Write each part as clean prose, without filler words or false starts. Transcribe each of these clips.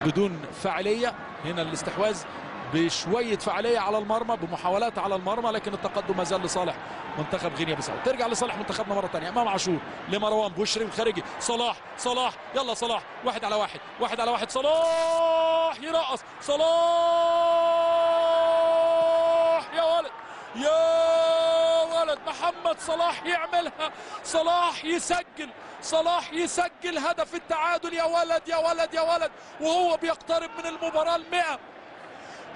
بدون فاعليه. هنا الاستحواذ بشويه فعاليه على المرمى، بمحاولات على المرمى، لكن التقدم ما زال لصالح منتخب غينيا بيساو. ترجع لصالح منتخبنا مره ثانيه. امام عاشور لمروان بوشري الخارجي. صلاح يلا صلاح، واحد على واحد صلاح يرقص. صلاح يا ولد محمد صلاح يعملها. صلاح يسجل هدف التعادل. يا ولد وهو بيقترب من المباراة 100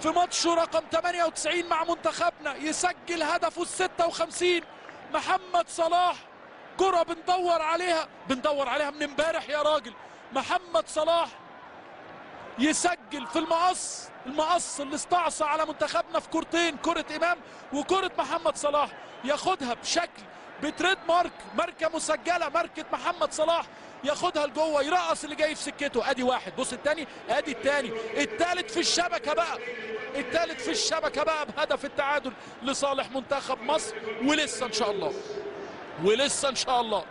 في ماتشه رقم 98 مع منتخبنا، يسجل هدفه 56. محمد صلاح كرة بندور عليها من امبارح يا راجل. محمد صلاح يسجل في المقص اللي استعصى على منتخبنا في كرتين، كرة إمام وكرة محمد صلاح، ياخدها بشكل بتريد ماركة مسجلة، ماركة محمد صلاح، ياخدها لجوه يرقص اللي جاي في سكته. ادي واحد، بص الثاني، ادي الثاني، الثالث في الشبكة بقى بهدف التعادل لصالح منتخب مصر. ولسه ان شاء الله